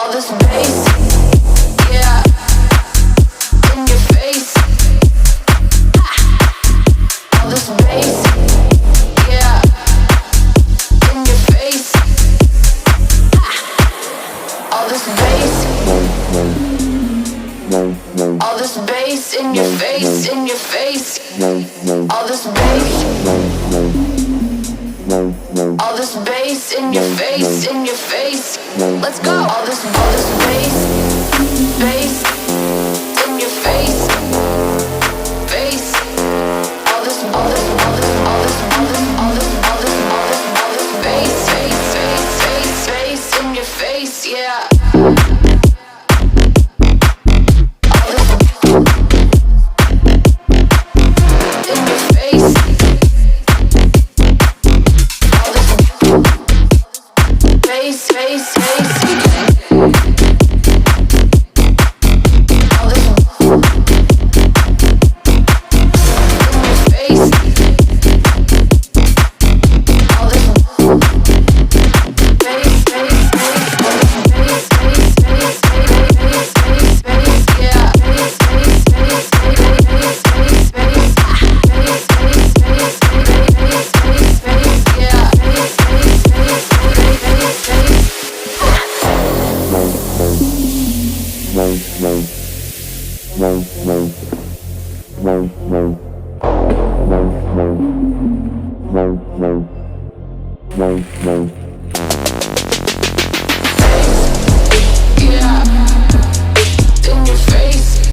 All this bass, yeah, in your face. All this bass, yeah, in your face. All this bass, all this bass in your face, in your face. All this bass, all this bass in your face, in your face. Let's go. All this bass, bass in your face, face. All this bass, bass in your face, yeah. No.